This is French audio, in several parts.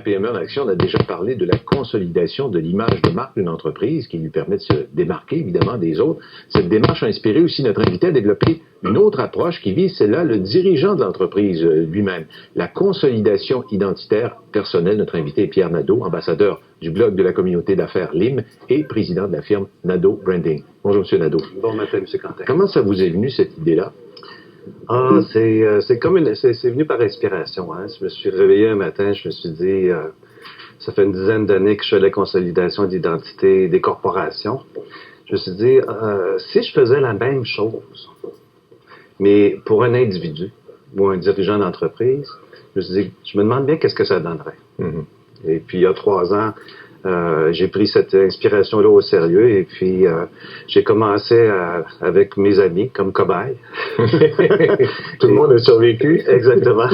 À PME en Action, on a déjà parlé de la consolidation de l'image de marque d'une entreprise qui lui permet de se démarquer, évidemment, des autres. Cette démarche a inspiré aussi notre invité à développer une autre approche qui vise, celle-là, le dirigeant de l'entreprise lui-même. La consolidation identitaire personnelle. Notre invité est Pierre Nadeau, ambassadeur du blog de la communauté d'affaires LIM et président de la firme Nadeau Branding. Bonjour, M. Nadeau. Bon matin, M. Quentin. Comment ça vous est venu, cette idée-là? C'est venu par inspiration. Hein. Je me suis réveillé un matin, je me suis dit, ça fait une dizaine d'années que je fais la consolidation d'identité des corporations. Je me suis dit, si je faisais la même chose, mais pour un individu ou un dirigeant d'entreprise, je me suis dit, je me demande bien qu'est-ce que ça donnerait. Mm-hmm. Et puis, il y a 3 ans, j'ai pris cette inspiration-là au sérieux et puis j'ai commencé avec mes amis comme cobaye. Tout le monde a survécu. Exactement.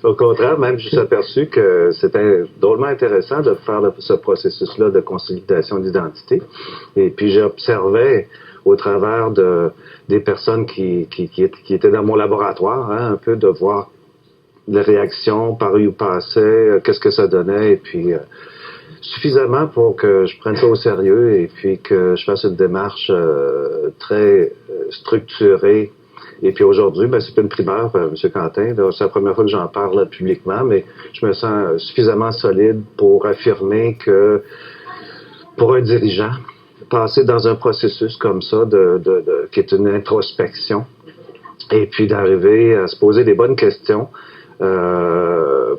Au contraire, même je me suis aperçu que c'était drôlement intéressant de faire ce processus-là de consolidation d'identité. Et puis j'observais au travers des personnes qui étaient dans mon laboratoire, hein, un peu de voir les réactions, par où ils passaient, qu'est-ce que ça donnait et puis suffisamment pour que je prenne ça au sérieux et puis que je fasse une démarche très structurée. Et puis aujourd'hui, c'est une primeur, M. Quentin. C'est la première fois que j'en parle publiquement, mais je me sens suffisamment solide pour affirmer que pour un dirigeant, passer dans un processus comme ça, qui est une introspection, et puis d'arriver à se poser des bonnes questions,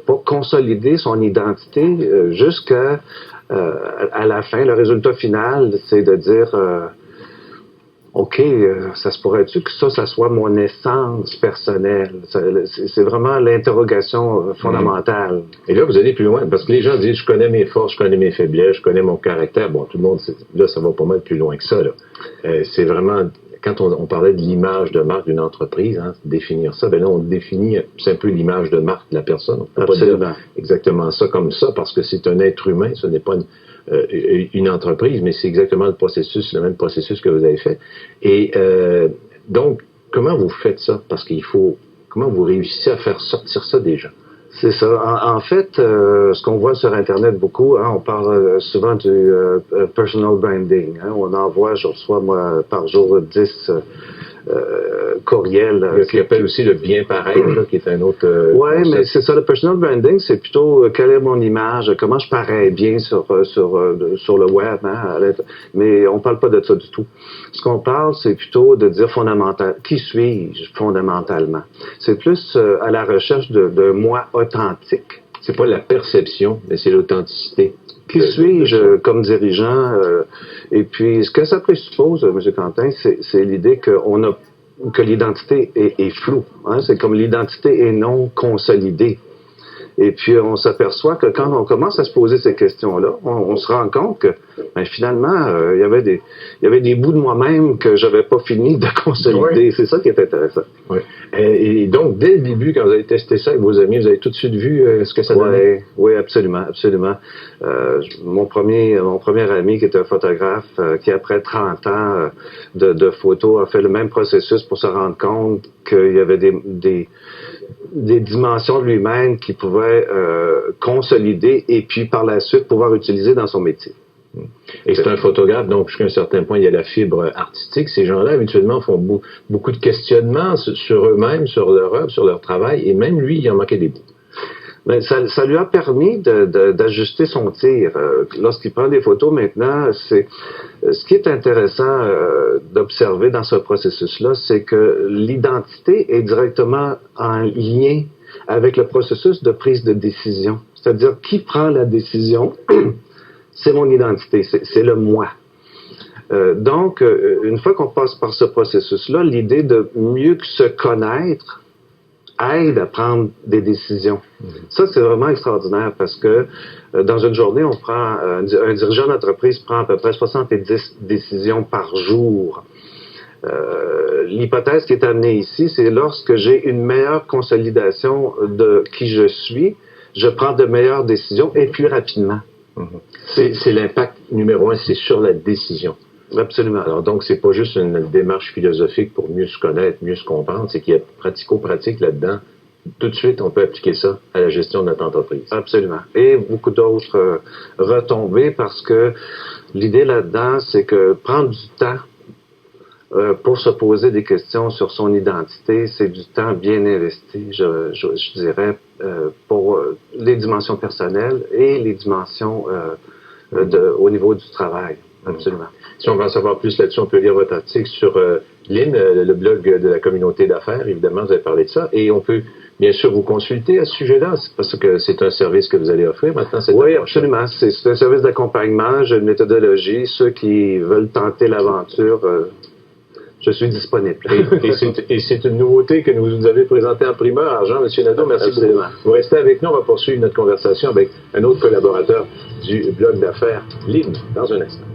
pour consolider son identité jusqu'à à la fin. Le résultat final, c'est de dire OK, ça se pourrait-tu que ça soit mon essence personnelle? C'est vraiment l'interrogation fondamentale. Et là, vous allez plus loin, parce que les gens disent, je connais mes forces, je connais mes faiblesses, je connais mon caractère. Bon, tout le monde, là, ça va pas mal plus loin que ça, là. C'est vraiment... Quand on parlait de l'image de marque d'une entreprise, hein, définir ça, là, on définit, c'est un peu l'image de marque de la personne. On peut Absolument. pas dire exactement ça comme ça, parce que c'est un être humain, ce n'est pas une entreprise, mais c'est exactement le processus, le même processus que vous avez fait. Et donc, comment vous faites ça? Parce comment vous réussissez à faire sortir ça des gens? C'est ça. En fait, ce qu'on voit sur Internet beaucoup, hein, on parle souvent du personal branding. Hein, on envoie, je reçois, moi, par jour 10 courriels. Ce qu'il appelle aussi le bien paraître, là, qui est un autre... Oui, mais c'est ça. Le personal branding, c'est plutôt quelle est mon image, comment je parais bien sur le web. Hein, mais on parle pas de ça du tout. Ce qu'on parle, c'est plutôt de dire fondamental. Qui suis-je fondamentalement? C'est plus à la recherche de moi authentique. C'est pas la perception, mais c'est l'authenticité. Qui suis-je comme dirigeant? Et puis, ce que ça présuppose, M. Quentin, c'est l'idée que l'identité est floue. Hein? C'est comme l'identité est non consolidée. Et puis, on s'aperçoit que quand on commence à se poser ces questions-là, on se rend compte que finalement, il y avait des bouts de moi-même que j'avais pas fini de consolider. Oui. C'est ça qui est intéressant. Oui. Et donc, dès le début, quand vous avez testé ça avec vos amis, vous avez tout de suite vu ce que ça donnait? Oui, absolument, absolument. Mon premier ami, qui est un photographe, qui après 30 ans de photos, a fait le même processus pour se rendre compte qu'il y avait des dimensions de lui-même qu'il pouvait consolider et puis par la suite pouvoir utiliser dans son métier. Et c'est un photographe, donc jusqu'à un certain point, il y a la fibre artistique. Ces gens-là, habituellement, font beaucoup de questionnements sur eux-mêmes, sur leur œuvre, sur leur travail, et même lui, il en manquait des bouts. Mais ça lui a permis d'ajuster son tir. Lorsqu'il prend des photos maintenant, ce qui est intéressant d'observer dans ce processus-là, c'est que l'identité est directement en lien avec le processus de prise de décision. C'est-à-dire, qui prend la décision? C'est mon identité, c'est le moi. Donc, une fois qu'on passe par ce processus-là, l'idée de mieux que se connaître aide à prendre des décisions. Ça, c'est vraiment extraordinaire parce que dans une journée, un dirigeant d'entreprise prend à peu près 70 décisions par jour. L'hypothèse qui est amenée ici, c'est lorsque j'ai une meilleure consolidation de qui je suis, je prends de meilleures décisions et plus rapidement. C'est l'impact numéro 1, c'est sur la décision. Absolument. Alors donc, c'est pas juste une démarche philosophique pour mieux se connaître, mieux se comprendre, c'est qu'il y a pratico-pratique là-dedans tout de suite, on peut appliquer ça à la gestion de notre entreprise. Absolument. Et beaucoup d'autres retombées parce que l'idée là-dedans, c'est que prendre du temps pour se poser des questions sur son identité, c'est du temps bien investi, je dirais, pour les dimensions personnelles et les dimensions au niveau du travail. Absolument. Si on veut en savoir plus là-dessus, on peut lire votre article sur Lean, le blog de la communauté d'affaires. Évidemment, vous avez parlé de ça. Et on peut bien sûr vous consulter à ce sujet-là, parce que c'est un service que vous allez offrir maintenant. Oui, absolument. C'est un service d'accompagnement. J'ai une méthodologie. Ceux qui veulent tenter l'aventure, je suis disponible. Et c'est une nouveauté que vous nous avez présentée en primeur, Argent. Monsieur Nadeau, merci beaucoup. Vous restez avec nous. On va poursuivre notre conversation avec un autre collaborateur du blog d'affaires, Lean, dans un instant.